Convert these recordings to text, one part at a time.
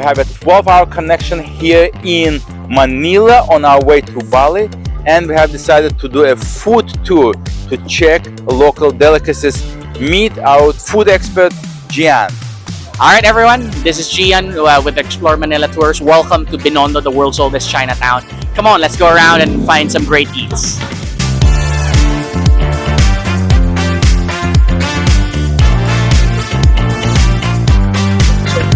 have a 12-hour connection here in Manila on our way to Bali, and we have decided to do a food tour to check local delicacies. Meet our food expert, Gian. All right, everyone. This is Gian with Explore Manila Tours. Welcome to Binondo, the world's oldest Chinatown. Come on, let's go around and find some great eats.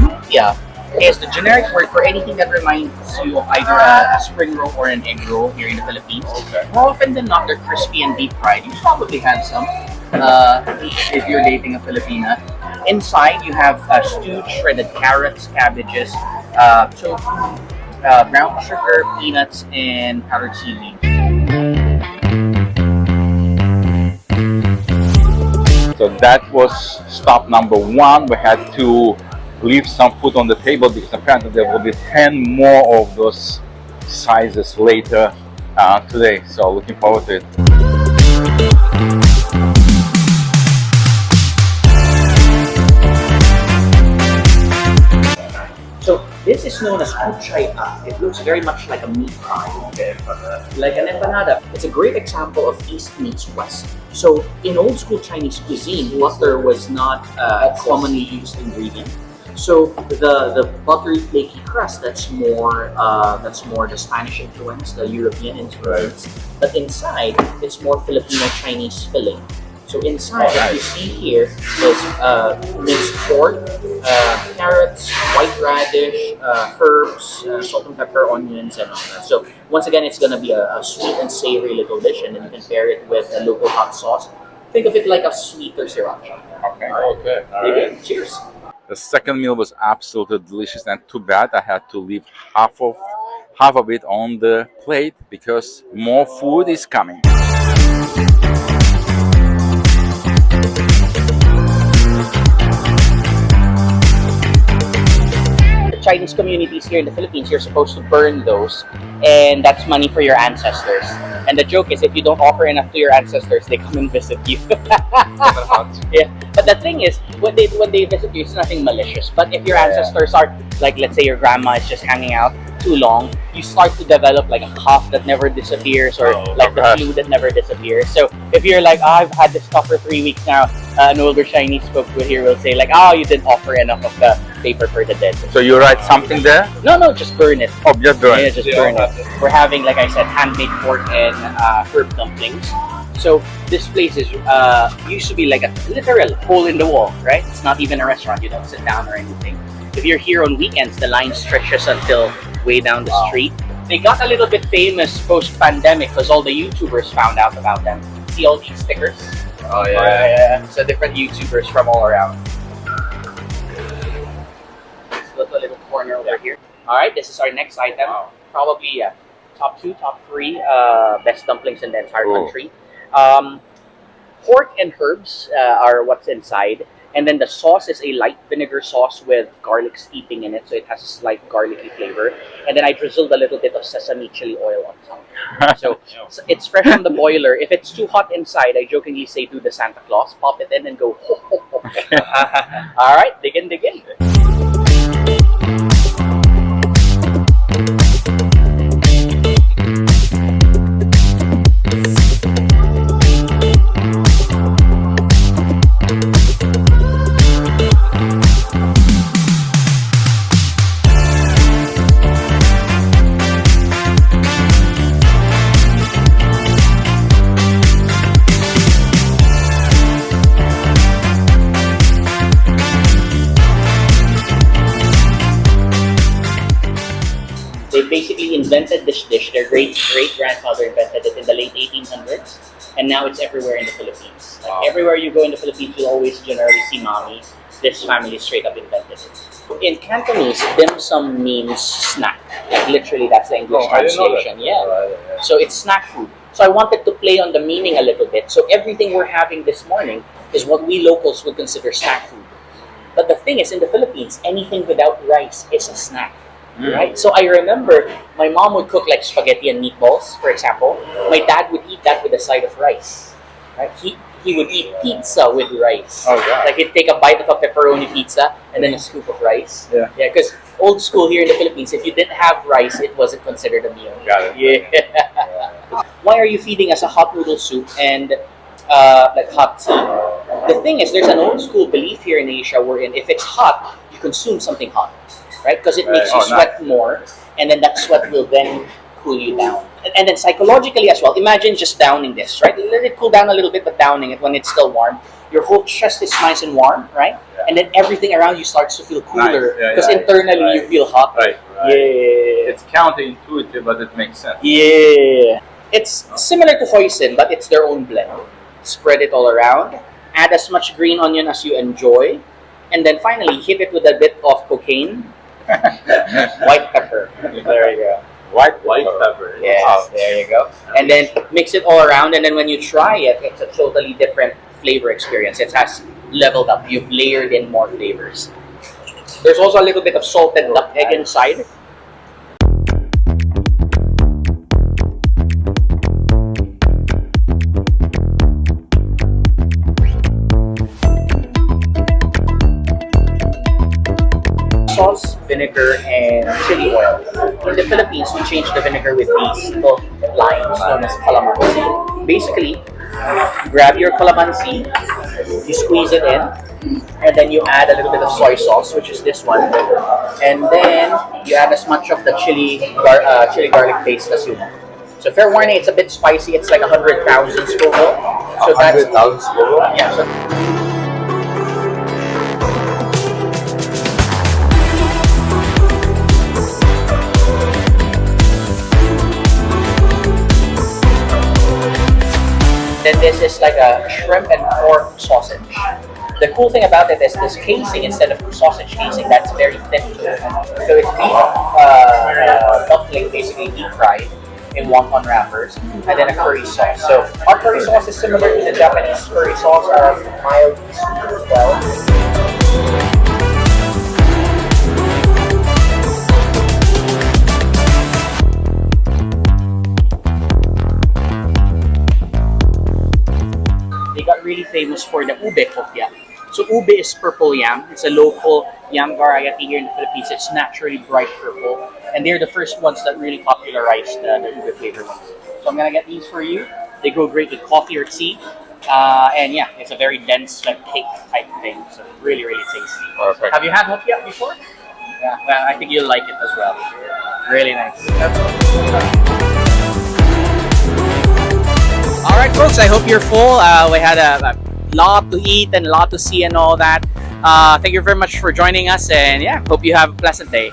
Ubia is the generic word for anything that reminds you of either a spring roll or an egg roll here in the Philippines. Okay. More often than not, they're crispy and deep fried. You probably had some if you're dating a Filipina. Inside, you have stewed shredded carrots, cabbages, tofu, brown sugar, peanuts, and powdered seaweed. So that was stop number one. We had to leave some food on the table because apparently there will be 10 more of those sizes later today. So looking forward to it. So this is known as kuchay. It looks very much like a meat pie, like an empanada. It's a great example of East meets West. So in old school Chinese cuisine, butter was not a commonly used ingredient. So the buttery flaky crust, that's more the Spanish influence, the European influence. But inside, it's more Filipino Chinese filling. So inside, what you see here is minced pork, carrots, white radish, herbs, salt and pepper, onions, and all that. So once again, it's gonna be a sweet and savory little dish, and then you can pair it with a local hot sauce. Think of it like a sweeter sriracha. Okay. Okay. All right. Cheers. The second meal was absolutely delicious, and too bad I had to leave half of it on the plate because more food is coming. Chinese communities here in the Philippines, you're supposed to burn those, and that's money for your ancestors. And the joke is, if you don't offer enough to your ancestors, they come and visit you. Yeah, but the thing is, when they visit you, it's nothing malicious. But if your ancestors are, like, let's say your grandma is just hanging out too long, you start to develop like a cough that never disappears, or like the flu that never disappears. So if you're like, oh, I've had this cough for 3 weeks now, an older Chinese cook here will say like, oh, you didn't offer enough of the paper for the dead. So you write something there? No, just burn it. Oh, just burn it. Yeah, just burn it. We're having, like I said, handmade pork and herb dumplings. So this place is used to be like a literal hole in the wall, right? It's not even a restaurant. You don't sit down or anything. If you're here on weekends, the line stretches until way down the street. They got a little bit famous post-pandemic because all the YouTubers found out about them. See all these stickers? Oh yeah. So different YouTubers from all around. Let's look a little corner over here. All right, this is our next item. Probably top 2, top 3 best dumplings in the entire country. Pork and herbs are what's inside. And then the sauce is a light vinegar sauce with garlic steeping in it, so it has a slight garlicky flavor. And then I drizzled a little bit of sesame chili oil on top. So it's fresh from the boiler. If it's too hot inside, I jokingly say do the Santa Claus, pop it in and go ho ho ho. All right, dig in. They basically invented this dish. Their great-grandfather invented it in the late 1800s, and now it's everywhere in the Philippines. Like, everywhere you go in the Philippines, you'll always generally see mami. This family straight up invented it. In Cantonese, dim sum means snack. Like, literally, that's the English translation. Yeah. So it's snack food. So I wanted to play on the meaning a little bit. So everything we're having this morning is what we locals would consider snack food. But the thing is, in the Philippines, anything without rice is a snack. Right? So I remember my mom would cook like spaghetti and meatballs, for example. My dad would eat that with a side of rice. Right? He would eat pizza with rice. Oh, yeah. Like he'd take a bite of a pepperoni pizza and then a scoop of rice. Yeah. Yeah, because old school here in the Philippines, if you didn't have rice, it wasn't considered a meal. Got it. Yeah. Why are you feeding us a hot noodle soup and like hot tea? The thing is, there's an old school belief here in Asia wherein if it's hot, you consume something hot, right? Because it makes you sweat more, and then that sweat will then cool you down. And then psychologically as well, imagine just downing this, right? Let it cool down a little bit, but downing it when it's still warm. Your whole chest is nice and warm, right? Yeah. And then everything around you starts to feel cooler Nice. because internally you feel hot. Right. Yeah. It's counterintuitive, but it makes sense. Yeah. It's similar to hoisin, but it's their own blend. Spread it all around. Add as much green onion as you enjoy. And then finally, hit it with a bit of cocaine. White pepper. There you go. White pepper. Yes, there you go. And then mix it all around. And then when you try it, it's a totally different flavor experience. It has leveled up. You've layered in more flavors. There's also a little bit of salted duck egg inside. Sauce, vinegar, and chili oil. In the Philippines, we change the vinegar with these little limes known as calamansi. Basically, grab your calamansi, you squeeze it in, and then you add a little bit of soy sauce, which is this one, and then you add as much of the chili garlic paste as you want. So fair warning, it's a bit spicy. It's like 100,000 Scoville. So that's 100,000 Scoville? Yeah. So, then this is like a shrimp and pork sausage. The cool thing about it is this casing, instead of sausage casing, that's very thin. So it's beef dumpling, basically deep fried in wonton wrappers, and then a curry sauce. So our curry sauce is similar to the Japanese curry sauce, mildly sweet as well. They got really famous for the ube kopya. So ube is purple yam. It's a local yam variety here in the Philippines. It's naturally bright purple. And they're the first ones that really popularized the ube flavor ones. So I'm gonna get these for you. They go great with coffee or tea. And yeah, it's a very dense like cake type thing. So really, really tasty. Perfect. Have you had hopia before? Yeah, well, I think you'll like it as well. Really nice. All right, folks, I hope you're full. We had a lot to eat and a lot to see and all that. Thank you very much for joining us, and yeah, hope you have a pleasant day.